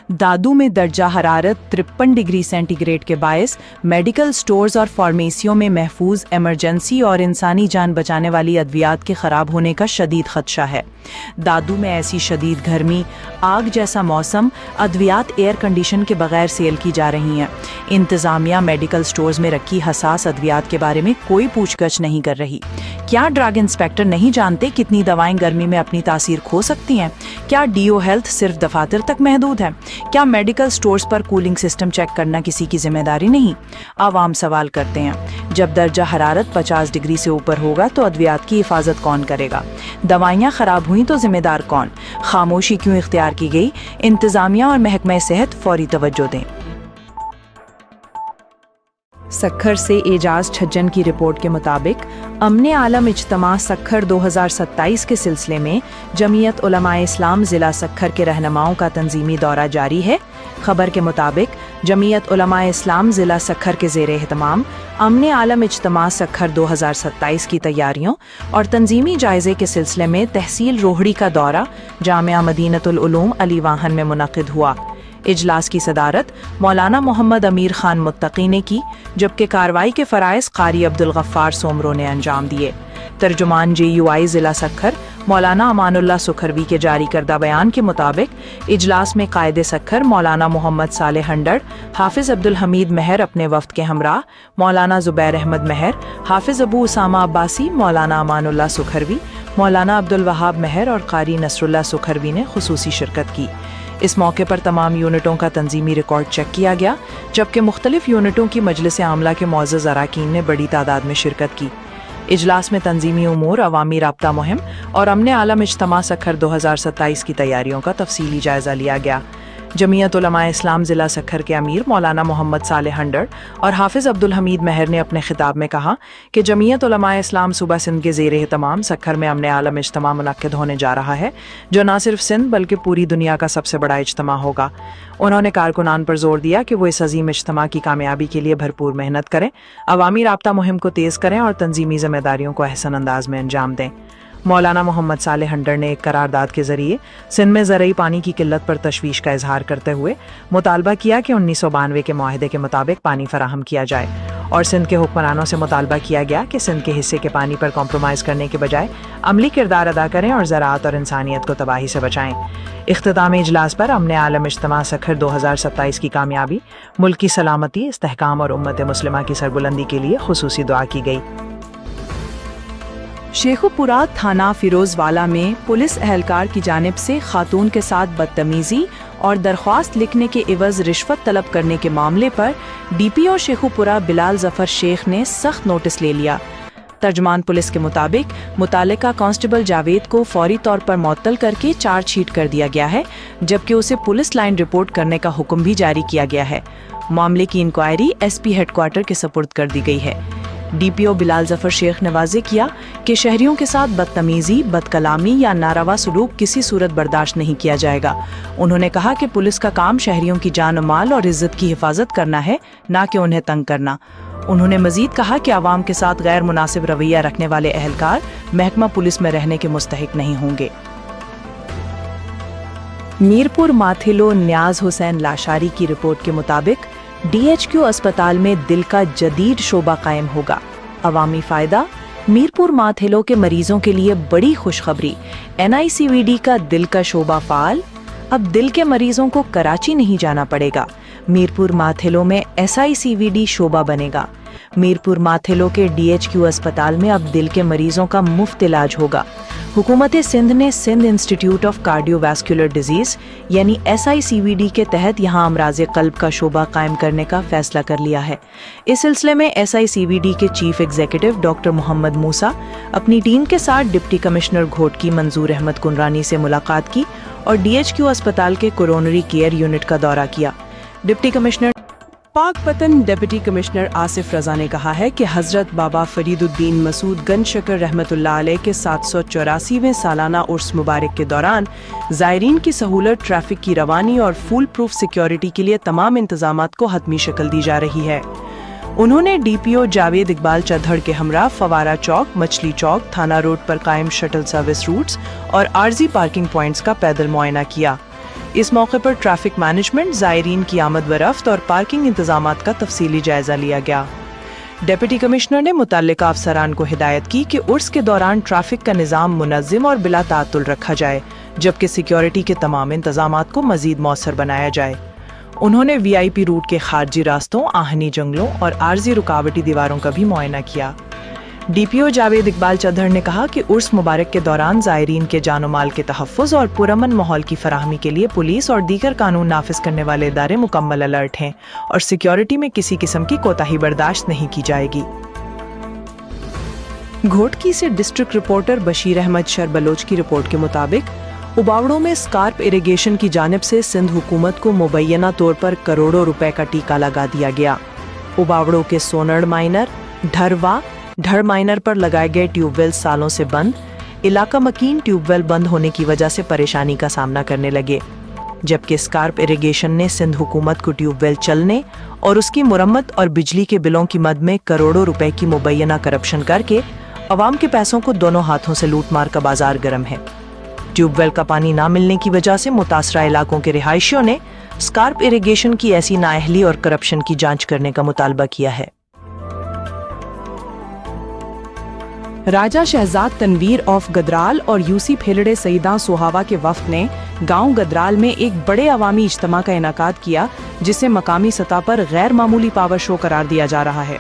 दादू में दर्जा हरारत 53 डिग्री सेंटीग्रेड के बायस मेडिकल स्टोर्स और फार्मेसियों में महफूज इमरजेंसी और इंसानी जान बचाने वाली अद्वियात के ख़राब होने का शदीद खदशा है। दादू में ऐसी शदीद गर्मी, आग जैसा मौसम, अद्वियात एयर कंडीशन के बगैर सेल की जा रही हैं। इंतज़ामिया मेडिकल स्टोर्स में रखी हसास अद्वियात के बारे में कोई पूछगछ नहीं कर रही। क्या ड्रग इंस्पेक्टर नहीं जानते कितनी दवाएं गर्मी में अपनी तासीर खो सकती हैं? क्या डीओ हेल्थ सिर्फ दफातर तक महदूद है? क्या मेडिकल स्टोर्स पर कूलिंग सिस्टम चेक करना किसी की जिम्मेदारी नहीं? आवाम सवाल करते हैं। जब दर्जा हरारत 50 डिग्री से ऊपर होगा तो अद्वियात की हिफाजत कौन करेगा? दवाइयाँ खराब हुई तो जिम्मेदार कौन? खामोशी क्यों इख्तियार की गई? इंतजामिया और महकमा सेहत फौरी तवज्जो दें। सक्खर से एजाज छज्जन की रिपोर्ट के मुताबिक अमने आलम इज्तमा सक्खर 2027 के सिलसिले में जमीयत उलमाए इस्लाम ज़िला सक्खर के रहनुमाओं का तंजीमी दौरा जारी है। खबर के मुताबिक जमीयत उलमाए इस्लाम ज़िला सक्खर के ज़ेरे एहतमाम अमने आलम इज्तमा सक्खर 2027 की तैयारियों और तंजीमी जायजे के सिलसिले में तहसील रोहड़ी का दौरा जामिया मदीनतुल उलूम अली वाहन में मुनक़िद हुआ। इजलास की सदारत मौलाना मोहम्मद अमीर खान मुत्तकी ने की, जबकि कार्रवाई के फ़राइज़ क़ारी अब्दुल गफ़्फ़ार सोमरो ने अंजाम दिए। तर्जुमान JUI ज़िला सक्खर मौलाना अमानुल्लाह सुखरवी के जारी करदा बयान के मुताबिक इजलास में कायदे सक्खर मौलाना मोहम्मद सालेह हंडड़, हाफिज़ अब्दुल हमीद महर अपने वफ्द के हमरा, मौलाना ज़ुबैर अहमद महर, हाफिज़ अबू उसामा अब्बासी, मौलाना अमानुल्लाह सुखरवी, मौलाना अब्दुल वहाब महर और क़ारी नसरुल्लाह सुखरवी ने खुसूसी शिरकत की। इस मौके पर तमाम यूनिटों का तंजीमी रिकॉर्ड चेक किया गया, जबकि मुख्तलिफ यूनिटों की मजलिस आमला के मुअज़्ज़ज़ अरकान ने बड़ी तादाद में शिरकत की। इजलास में तंजीमी उमूर, अवामी राब्ता मुहिम और अमने आलम इज्तमा सक्खर 2027 की तैयारियों का तफसीली जायजा लिया गया। जमीयत उलमाए इस्लाम ज़िला सक्खर के अमीर मौलाना मोहम्मद सालेह हंडड़ और हाफिज़ अब्दुल हमीद महर ने अपने खिताब में कहा कि जमीयत उलमाए इस्लाम सूबा सिंध के ज़ेरे एहतमाम सक्खर में अमने आलम इज्तमा मुनक्किद होने जा रहा है, जो न सिर्फ सिंध बल्कि पूरी दुनिया का सबसे बड़ा इज्तमा होगा। उन्होंने कारकुनान पर जोर दिया कि वो इस अजीम इज्तमा की कामयाबी के लिए भरपूर मेहनत करें, अवामी राब्ता मुहिम को तेज़ करें और तंजीमी ज़िम्मेदारियों को अहसन अंदाज में अंजाम दें। मौलाना मोहम्मद सालेह हंडड़ ने एक करारदाद के जरिए सिंध में ज़रई पानी की किल्लत पर तशवीश का इजहार करते हुए मुतालबा किया कि 1992 के मुआहदे के मुताबिक पानी फराहम किया जाए और सिंध के हुक्मरानों से मुतालबा किया गया कि सिंध के हिस्से के पानी पर कॉम्प्रोमाइज़ करने के बजाय अमली किरदार अदा करें और ज़राअत और इंसानियत को तबाही से बचाएं। इख्तितामी इजलास पर अमने आलम इज्तमा सक्खर 2027 की कामयाबी, मुल्क की सलामती, इस्तेहकाम और उम्मत मुस्लिमा की सरबुलंदी के लिए खुसूसी दुआ की गई। शेखुपुरा थाना फिरोजवाला में पुलिस एहलकार की जानिब से खातून के साथ बदतमीजी और दरख्वास्त लिखने के इवज रिश्वत तलब करने के मामले पर DPO शेखुपुरा बिलाल जफर शेख ने सख्त नोटिस ले लिया। तर्जमान पुलिस के मुताबिक मुतालिका कांस्टेबल जावेद को फौरी तौर पर मुअत्तल करके चार्जशीट कर दिया गया है, जबकि उसे पुलिस लाइन रिपोर्ट करने का हुक्म भी जारी किया गया है। मामले की इंक्वायरी SP हेडक्वार्टर के सपुर्द कर दी गई है। DPO बिलाल जफर शेख ने वाज़े किया कि शहरियों के साथ बदतमीजी, बदकलामी या नारवा सलूक किसी सूरत बर्दाश्त नहीं किया जाएगा। उन्होंने कहा कि पुलिस का काम शहरियों की जान माल और इज्जत की हिफाजत करना है, ना कि उन्हें तंग करना। उन्होंने मजीद कहा कि आवाम के साथ गैर मुनासिब रवैया रखने वाले एहलकार महकमा पुलिस में रहने के मुस्तहिक नहीं होंगे। मीरपुर माथिलो न्याज हुसैन लाशारी की रिपोर्ट के मुताबिक DHQ अस्पताल में दिल का जदीद शोबा कायम होगा। अवामी फ़ायदा, मीरपुर माथिलो के मरीजों के लिए बड़ी खुशखबरी, NICVD का दिल का शोबा फ़ाल। अब दिल के मरीजों को कराची नहीं जाना पड़ेगा, मीरपुर माथिलो में SICVD शोबा बनेगा। मीरपुर माथिलो के DHQ अस्पताल में अब दिल के मरीजों का मुफ्त इलाज होगा। हुकूमत सिंध ने Sindh institute of cardiovascular disease यानी SICVD के तहत यहाँ अमराज़े क़ल्ब का शोबा कायम करने का फैसला कर लिया है। इस सिलसिले में SICVD के चीफ एग्जीक्यूटिव डॉक्टर मोहम्मद मूसा अपनी टीम के साथ डिप्टी कमिश्नर घोटकी मंजूर अहमद कुनरानी से मुलाकात की और DHQ अस्पताल के कोरोनरी केयर यूनिट का दौरा किया। Deputy commissioner Pakpattan deputy commissioner Asif Raza ने कहा है कि हजरत बाबा फरीदुद्दीन मसूद गंज शकर रहमतुल्लाह अलैह के 784वें सालाना उर्स मुबारक के दौरान ज़ायरीन की सहूलत, ट्रैफिक की रवानी और फुल प्रूफ सिक्योरिटी के लिए तमाम इंतजामात को हतमी शक्ल दी जा रही है। उन्होंने DPO जावेद इकबाल चौधरी के हमरा फवारा चौक, मछली चौक, थाना रोड पर कायम शटल सर्विस रूट्स और आर्जी पार्किंग पॉइंट्स का पैदल मुआयना किया। इस मौके पर ट्रैफिक मैनेजमेंट, ज़ायरीन की आमद व रफ्त और पार्किंग इंतजामात का तफसीली जायजा लिया गया। डिप्टी कमिश्नर ने मुतल्लिका अफसरान को हिदायत की कि उर्स के दौरान ट्रैफिक का निज़ाम मुनज़्ज़म और बिला ताअत्तुल रखा जाए, जबकि सिक्योरिटी के तमाम इंतजामात को मज़ीद मौसर बनाया जाए। उन्होंने VIP रूट के खारजी रास्तों, आहनी जंगलों और आर्जी रुकावटी दीवारों का भी मुआयना किया। DPO जावेद इकबाल चौधरी ने कहा कि उर्स मुबारक के दौरान ज़ायरीन के जानो माल के तहफ़्फ़ुज़ और पुरअमन माहौल की फराहमी के लिए पुलिस और दीगर कानून नाफिज करने वाले इदारे मुकम्मल अलर्ट हैं और सिक्योरिटी में किसी किस्म की कोताही बर्दाश्त नहीं की जाएगी। घोटकी से डिस्ट्रिक्ट रिपोर्टर बशीर अहमद शर बलोच की रिपोर्ट के मुताबिक उबावड़ों में स्कार्प इरिगेशन की जानिब से सिंध हुकूमत को मुबैना तौर पर करोड़ों रुपए का टीका लगा दिया गया। उबावड़ों के सोनड़ माइनर, ढर माइनर पर लगाए गए ट्यूबवेल सालों से बंद, इलाका मकीन ट्यूबवेल बंद होने की वजह से परेशानी का सामना करने लगे, जबकि स्कार्प इरिगेशन ने सिंध हुकूमत को ट्यूबवेल चलने और उसकी मुरम्मत और बिजली के बिलों की मद में करोड़ों रुपए की मुबैना करप्शन करके अवाम के पैसों को दोनों हाथों से लूट मार का बाजार गर्म है। ट्यूबवेल का पानी ना मिलने की वजह से मुतासरा इलाकों के रिहायशियों ने स्कार्प इरिगेशन की ऐसी नाअहली और करप्शन की जांच करने का मुतालबा किया है। राजा शहजाद तनवीर ऑफ गदराल और यूसी फेलड़े सईदा सोहावा के वफ्द ने गांव गदराल में एक बड़े अवामी इज्तिमा का इनाकाद किया, जिसे मकामी सतह पर गैर मामूली पावर शो करार दिया जा रहा है।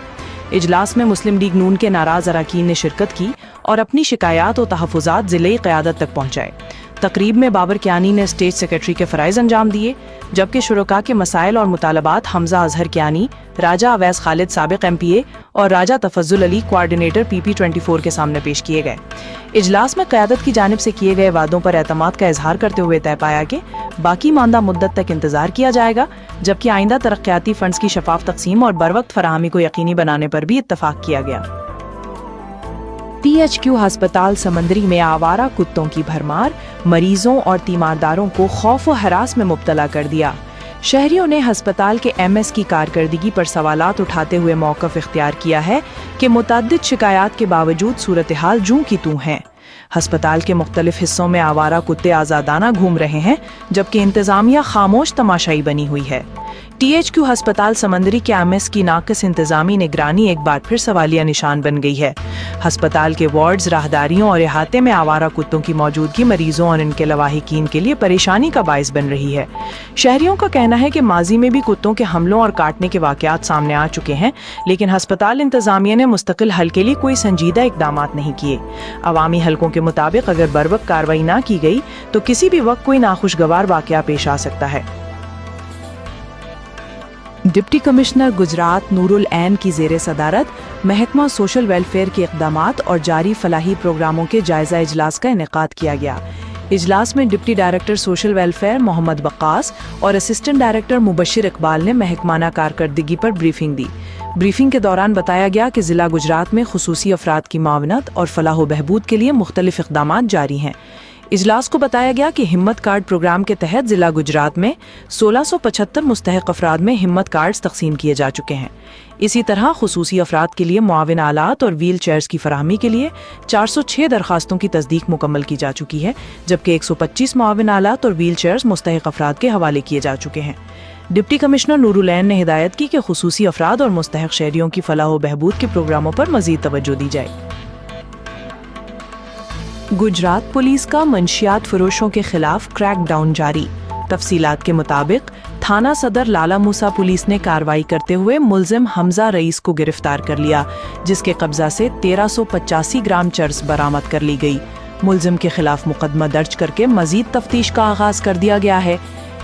इजलास में मुस्लिम लीग नून के नाराज अरकान ने शिरकत की और अपनी शिकायत और तहफ़्फ़ुज़ात ज़िले क़यादत तक पहुँचाए। तकरीब में बाबर कियानी ने स्टेट सेक्रेटरी के फ़राइज़ अंजाम दिए, जबकि शुरका के मसाइल और मुतालबात हमजा अजहर कियानी, राजा अवैस खालिद साबिक MPA और राजा तफज्जुल अली कोऑर्डिनेटर PP24 के सामने पेश किए गए। इजलास में क़यादत की जानिब से किए गए वादों पर एतमाद का इजहार करते हुए तय पाया कि बाकी मानदा मुद्दत तक इंतजार किया जाएगा, जबकि आइंदा तरक्याती फंड्स की शफाफ तकसीम और बरवक्त फराहमी को यकीनी बनाने पर भी इत्तफाक किया गया। THQ अस्पताल समंदरी में आवारा कुत्तों की भरमार मरीजों और तीमारदारों को खौफ व हरास में मुब्तला कर दिया। शहरियों ने अस्पताल के MS की कारकर्दगी पर सवालात उठाते हुए मौक़िफ़ इख्तियार किया है कि मुतअद्दिद शिकायत के बावजूद सूरत हाल जूं की तूं है। अस्पताल के मुख्तलिफ हिस्सों में आवारा कुत्ते आज़ादाना घूम रहे हैं, जबकि इंतज़ामिया खामोश तमाशाई बनी हुई है। THQ अस्पताल समंदरी के MS की नाक़िस इंतज़ामी निगरानी एक बार फिर सवालिया निशान बन गई है। अस्पताल के वार्ड्स, राहदारियों और इहाते में आवारा कुत्तों की मौजूदगी मरीजों और इनके लवाहिकीन के लिए परेशानी का बाइस बन रही है। शहरियों का कहना है कि माजी में भी कुत्तों के हमलों और काटने के वाक़यात सामने आ चुके हैं, लेकिन अस्पताल इंतज़ामिया ने मुस्तकिल हल के लिए कोई संजीदा इक़दामात नहीं किए। अवामी हलकों के मुताबिक अगर बरवक्त कार्रवाई ना की गई तो किसी भी वक्त कोई नाखुशगवार वाक़या पेश आ सकता है। डिप्टी कमिश्नर गुजरात नूरुल ऐन की ज़ेरे सदारत महकमा सोशल वेलफेयर के इक़दामात और जारी फलाही प्रोग्रामों के जायज़ा इजलास का इनेकाद किया गया। इजलास में deputy director social welfare Mohammad Bakkas और असिस्टेंट डायरेक्टर मुबशिर इकबाल ने महकमाना कारकर्दगी पर ब्रीफिंग दी। ब्रीफिंग के दौरान बताया गया कि ज़िला गुजरात में खुसूसी अफराद की मावनत और फलाह व बहबूद के लिए मुख्तलिफ इक़दामात जारी हैं। इजलास को बताया गया कि हिम्मत कार्ड प्रोग्राम के तहत जिला गुजरात में 1675 मुस्तहक अफराद में हिम्मत कार्ड्स तकसीम किए जा चुके हैं। इसी तरह खुसूसी अफराद के लिए मुआविन आलात और व्हील चेयर्स की फराहमी के लिए 406 दरखास्तों की तस्दीक मुकम्मल की जा चुकी है, जबकि 125 मुआविन आलात और व्हील चेयर्स मुस्तहक अफराद के हवाले किए जा चुके हैं। डिप्टी कमिश्नर नूरुल ऐन ने हिदायत की कि खुसूसी अफराद और मुस्तहक शहरियों की फलाह व बहबूद के प्रोग्रामों पर मजीद तवज्जो दी जाए। गुजरात पुलिस का मंशियात फरोशों के खिलाफ क्रैकडाउन जारी। तफसीलात के मुताबिक थाना सदर लाला मूसा पुलिस ने कार्रवाई करते हुए मुल्जिम हमजा रईस को गिरफ्तार कर लिया, जिसके कब्जा से 1385 ग्राम चरस बरामद कर ली गई। मुल्जिम के खिलाफ मुकदमा दर्ज करके मजीद तफ्तीश का आगाज कर दिया गया है।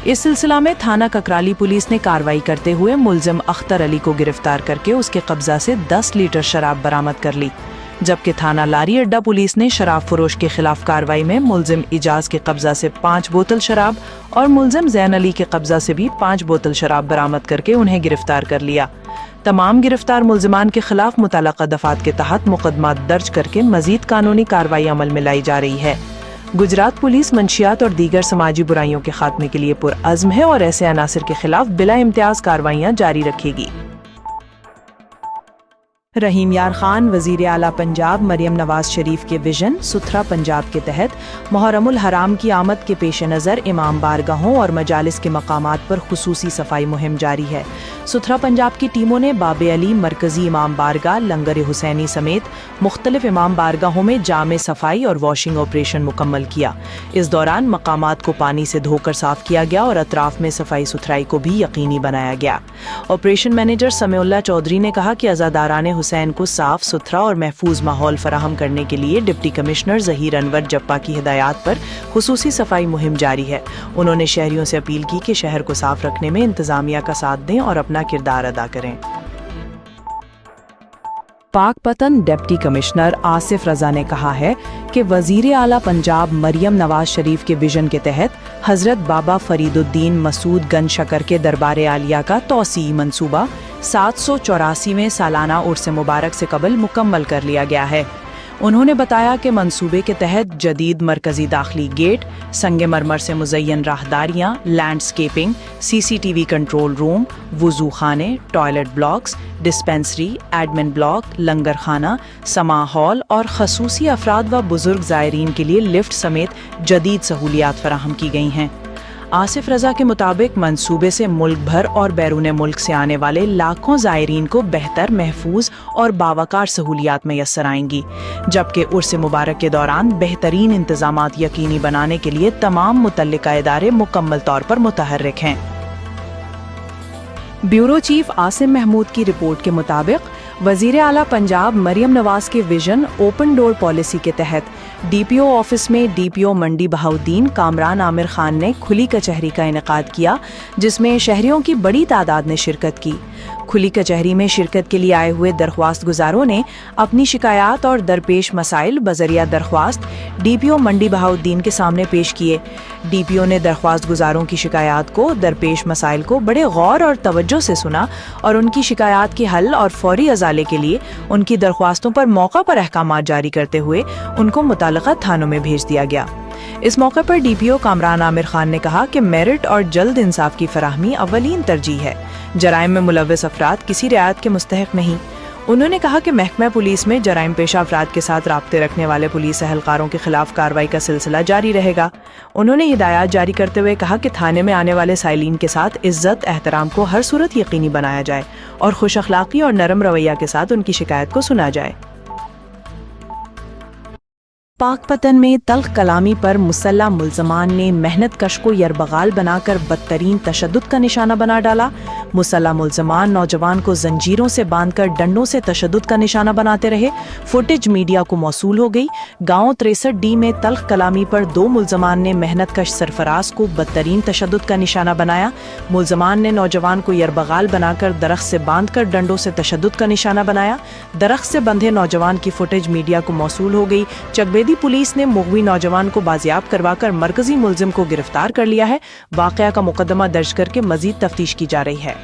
इस सिलसिला में थाना ककराली पुलिस ने कार्रवाई करते हुए मुल्जिम अख्तर अली को गिरफ्तार करके उसके कब्जा से 10 लीटर शराब बरामद कर ली, जबकि थाना लारी अड्डा पुलिस ने शराब फरोश के खिलाफ कार्रवाई में मुल्जिम इजाज के कब्जा से 5 बोतल शराब और मुल्जिम जैन अली के कब्जा से भी 5 बोतल शराब बरामद करके उन्हें गिरफ्तार कर लिया। तमाम गिरफ्तार मुल्जिमान के खिलाफ मुतल्लका दफात के तहत मुकदमा दर्ज करके मजीद कानूनी कार्रवाई अमल में लाई जा रही है। गुजरात पुलिस मंशियात और दीगर समाजी बुराइयों के खात्मे के लिए पुरअज़्म है और ऐसे अनासिर के खिलाफ बिला इम्तियाज कार्रवाइयाँ जारी रखेगी। رحیم یار خان وزیر اعلیٰ پنجاب مریم نواز شریف کے ویژن ستھرا پنجاب کے تحت محرم الحرام کی آمد کے پیش نظر امام بارگاہوں اور مجالس کے مقامات پر خصوصی صفائی مہم جاری ہے۔ ستھرا پنجاب کی ٹیموں نے باب علی مرکزی امام بارگاہ لنگر حسینی سمیت مختلف امام بارگاہوں میں جامع صفائی اور واشنگ آپریشن مکمل کیا۔ اس دوران مقامات کو پانی سے دھو کر صاف کیا گیا اور اطراف میں صفائی ستھرائی کو بھی یقینی بنایا گیا۔ آپریشن مینیجر سمیع اللہ چودھری نے کہا کہ عزاداران حسین کو صاف ستھرا اور محفوظ ماحول فراہم کرنے کے لیے ڈپٹی کمشنر ظہیر انور جپا کی ہدایات پر خصوصی صفائی مہم جاری ہے۔ انہوں نے شہریوں سے اپیل کی کہ شہر کو صاف رکھنے میں انتظامیہ کا ساتھ دیں اور اپنا کردار ادا کریں۔ پاک پتن ڈپٹی کمشنر آصف رضا نے کہا ہے کہ وزیر اعلیٰ پنجاب مریم نواز شریف کے ویژن کے تحت حضرت بابا فرید الدین مسعود گنج شکر کے دربار عالیہ کا توسیعی منصوبہ 784ویں سالانہ عرس مبارک سے قبل مکمل کر لیا گیا ہے۔ انہوں نے بتایا کہ منصوبے کے تحت جدید مرکزی داخلی گیٹ، سنگ مرمر سے مزین راہداریاں، landscaping, C C T V control room, وضو خانے، toilet blocks, dispensary, admin block, لنگر خانہ، سماع ہال اور خصوصی افراد و بزرگ زائرین کے لیے لفٹ سمیت جدید سہولیات فراہم کی گئی ہیں۔ آصف رضا کے مطابق منصوبے سے ملک بھر اور بیرون ملک سے آنے والے لاکھوں زائرین کو بہتر، محفوظ اور باوقار سہولیات میسر آئیں گی، جبکہ عرس مبارک کے دوران بہترین انتظامات یقینی بنانے کے لیے تمام متعلقہ ادارے مکمل طور پر متحرک ہیں۔ بیورو چیف عاصم محمود کی رپورٹ کے مطابق وزیر اعلیٰ پنجاب مریم نواز کے ویژن اوپن ڈور پالیسی کے تحت ڈی پی او آفس میں ڈی پی او منڈی بہاؤدین کامران عامر خان نے کھلی کچہری کا انعقاد کیا، جس میں شہریوں کی بڑی تعداد نے شرکت کی۔ کھلی کچہری میں شرکت کے لیے آئے ہوئے درخواست گزاروں نے اپنی شکایات اور درپیش مسائل بذریعہ درخواست ڈی پی او منڈی بہاؤدین کے سامنے پیش کیے۔ ڈی پی او نے درخواست گزاروں کی شکایات کو، درپیش مسائل کو بڑے غور اور توجہ سے سنا اور ان کی شکایات کے حل اور فوری ازالے کے لیے ان کی درخواستوں پر موقع پر احکامات جاری کرتے ہوئے ان کو متعلقہ تھانوں میں بھیج دیا گیا۔ اس موقع پر ڈی پی او کامران عامر خان نے کہا کہ میرٹ اور جلد انصاف کی فراہمی اولین ترجیح ہے۔ جرائم میں ملوث افراد کسی رعایت کے مستحق نہیں۔ انہوں نے کہا کہ محکمہ پولیس میں جرائم پیشہ افراد کے ساتھ رابطے رکھنے والے پولیس اہلکاروں کے خلاف کارروائی کا سلسلہ جاری رہے گا۔ انہوں نے ہدایات جاری کرتے ہوئے کہا کہ تھانے میں آنے والے سائلین کے ساتھ عزت، احترام کو ہر صورت یقینی بنایا جائے اور خوش اخلاقی اور نرم رویہ کے ساتھ ان کی شکایت کو سنا جائے۔ پاک پتن میں تلخ کلامی پر مسلح ملزمان نے محنت کش کو یربغال بنا کر بدترین تشدد کا نشانہ بنا ڈالا۔ مسلح ملزمان نوجوان کو زنجیروں سے باندھ کر ڈنڈوں سے تشدد کا نشانہ بناتے رہے۔ فوٹیج میڈیا کو موصول ہو گئی۔ گاؤں 63D میں تلخ کلامی پر 2 ملزمان نے محنت کش سرفراز کو بدترین تشدد کا نشانہ بنایا۔ ملزمان نے نوجوان کو یربغال بنا کر درخت سے باندھ کر ڈنڈوں سے تشدد کا نشانہ بنایا۔ درخت سے بندھے نوجوان کی فوٹیج میڈیا کو موصول ہو گئی۔ چکبیدی پولیس نے مغوی نوجوان کو بازیاب کروا کر مرکزی ملزم کو گرفتار کر لیا ہے۔ واقعہ کا مقدمہ درج کر کے مزید تفتیش کی جا رہی ہے۔